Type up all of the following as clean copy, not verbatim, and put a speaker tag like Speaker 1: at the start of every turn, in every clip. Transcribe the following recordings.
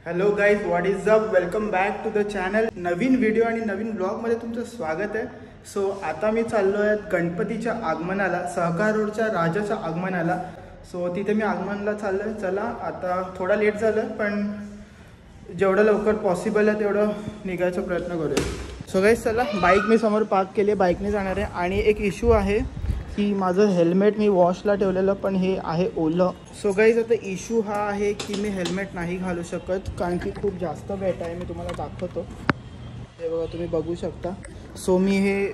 Speaker 1: Hello guys, what is up, welcome back to the channel. नवीन video आणि नवीन ब्लॉगमध्ये तुमचं स्वागत आहे. सो आता मी चाललो आहे गणपतीच्या आगमनाला, सहकार रोडच्या राजाच्या आगमनाला. सो तिथे मी आगमनाला चाललो आहे. चला, आता थोडा लेट झालं पण जेवढं लवकर पॉसिबल आहे तेवढं निघायचा प्रयत्न करूया. सो गाईज चला, बाईक मी समोर पार्क केली, बाईकने जाणार आहे. आणि एक इश्यू आहे की माझं हेल्मेट मी वॉशला ठेवलेलं पण हे आहे ओलं. सो गाईज आता इश्यू हा आहे की मी हेल्मेट नाही घालू शकत कारण की खूप जास्त वेट आहे. मी तुम्हाला दाखवतो, हे बघा, तुम्ही बघू शकता. सो मी हे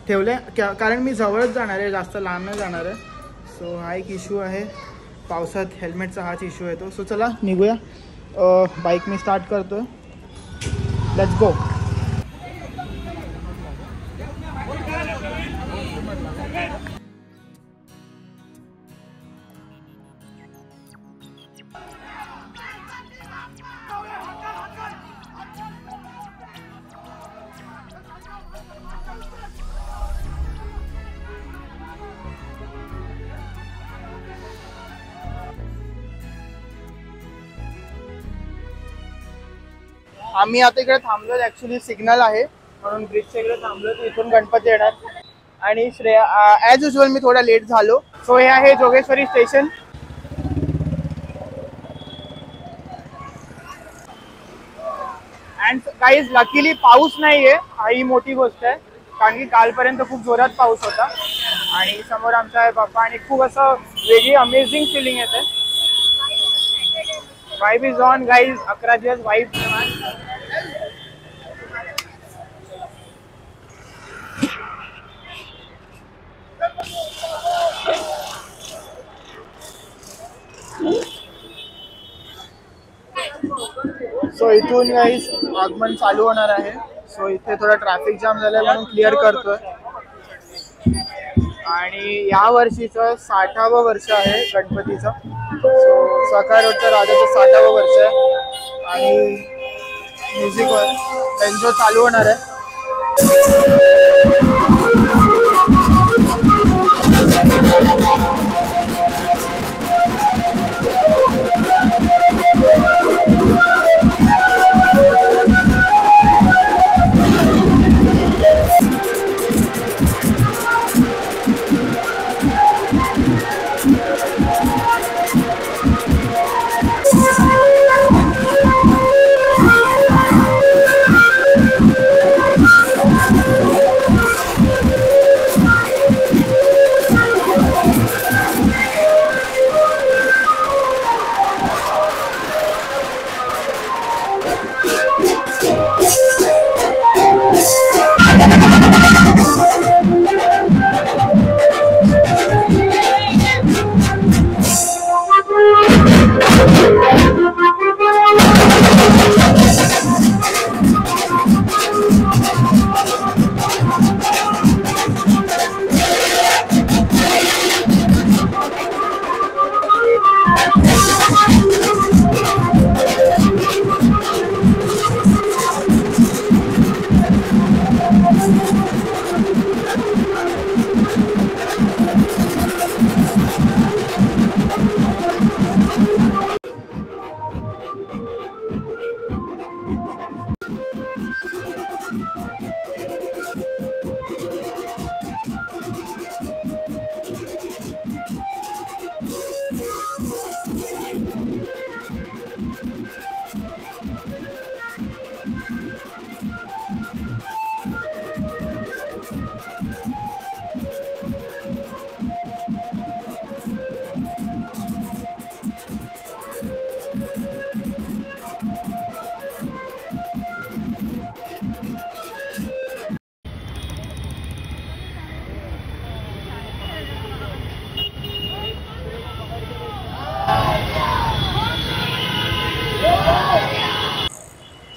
Speaker 1: ठेवलं आहे कारण मी जवळच जाणार आहे, जास्त लांब नाही जाणार आहे. सो हा एक इश्यू आहे, पावसात हेल्मेटचा हाच इश्यू येतो. सो चला निघूया. बाईक मी स्टार्ट करतो, लेट्स गो. आम्ही आता इकडे थांबलो, ॲक्च्युली सिग्नल आहे म्हणून ब्रिजच्या इकडे थांबलो. तर इथून गणपती येणार आणि श्रेया ॲज युजल मी थोडा लेट झालो. सो हे आहे Jogeshwari station. And guys luckily पाऊस नाही आहे, हा ही मोठी गोष्ट आहे कारण की कालपर्यंत खूप जोरात पाऊस होता. आणि समोर आमचा आहे बाप्पा आणि खूप असं वेगळी अमेझिंग फिलिंग येते. वाइब इज ऑन गाइज, 11 दिवस वाइब. सो इथून गाइज आगमन चालू होणार आहे. सो इथे थोडा ट्रॅफिक जाम झालाय म्हणून क्लिअर करतोय. आणि या वर्षीचं 60वं वर्ष आहे गणपतीचं. सो सहकार रोडच्या राजाचं 60वं वर्ष आहे आणि म्युझिकवर त्यांचं चालू होणार आहे.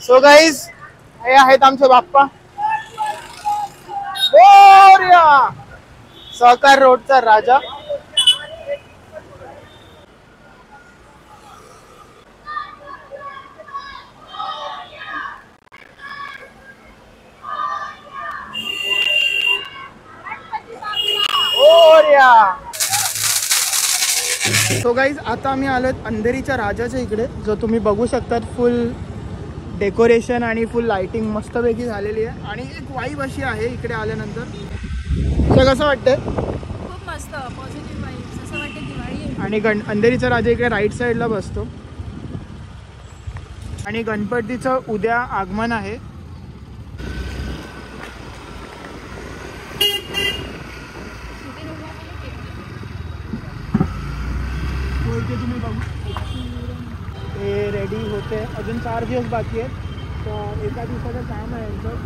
Speaker 1: सो गाईज हे आहेत आमचे बाप्पा. बोर्या सहकार रोडचा राजा. बोर्या सो गाईज आता आम्ही आलो अंधेरीच्या राजाच्या इकडे, जो तुम्ही बघू शकतात फुल डेकोरेशन आणि फुल लाइटिंग मस्तपैकी झालेली आहे आणि एक वाईब अशी आहे इकडे आल्यानंतर. तर कसं वाटतंय?
Speaker 2: खूप मस्त पॉझिटिव्ह वाईब्स, असं वाटतं दिवाळी आहे.
Speaker 1: आणि अंधेरीचा राजा इकडे राईट साईडला बसतो आणि गणपतीचं उद्या आगमन आहे. तुम्ही बघू ते रेडी होते, अजून 4 दिवस बाकी आहेत. तर एका दिवसाचं काम आहे यांचं.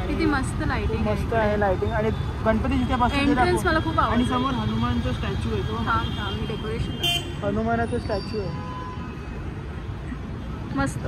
Speaker 2: किती मस्त लाइटिंग,
Speaker 1: मस्त आहे लाइटिंग आणि गणपती जिथे
Speaker 2: एंट्रन्स मला खूप आवडलं.
Speaker 1: आणि समोर हनुमानचा स्टॅच्यू आहे, तो
Speaker 2: डेकोरेशन
Speaker 1: हनुमानाचा स्टॅच्यू आहे
Speaker 2: मस्त.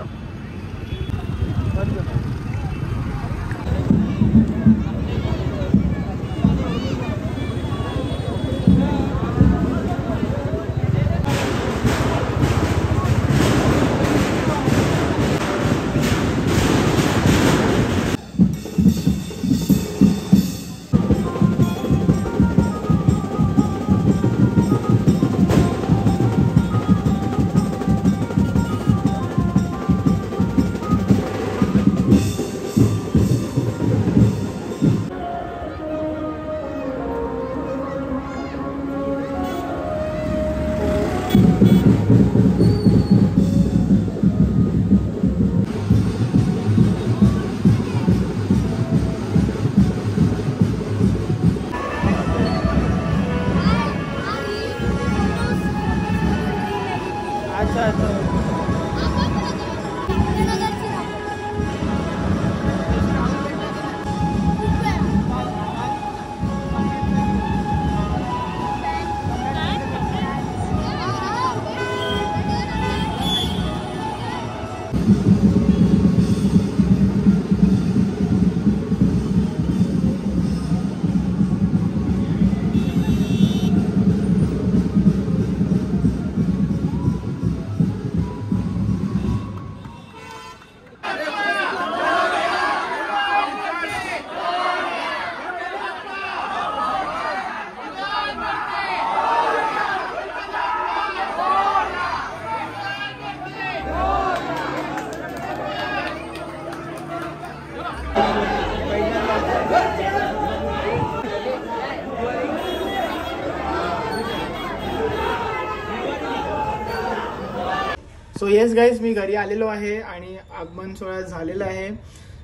Speaker 2: सो येस गाईज, मी घरी आलेलो आहे आणि आगमन सोहळा झालेला आहे.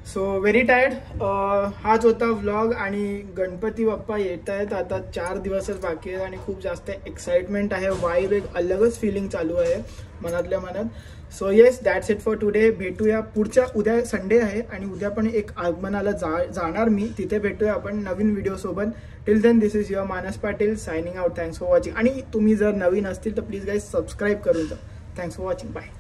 Speaker 2: So very tired. हाच होता व्लॉग आणि गणपती बाप्पा येत आहेत. आता 4 दिवसच बाकी आहेत आणि खूप जास्त एक्साइटमेंट आहे. वाईब एक अलगच फिलिंग चालू आहे मनातल्या मनात. So yes, that's it for today. भेटूया पुढच्या, उद्या संडे आहे आणि उद्या पण एक आगमनाला जाणार मी, तिथे भेटूया आपण नवीन व्हिडिओसोबत. Till then this is your Manas Patil signing out. Thanks for watching. आणि तुम्ही जर नवीन असतील तर प्लीज गाईज सबस्क्राईब करून जा. Thanks for watching. बाय.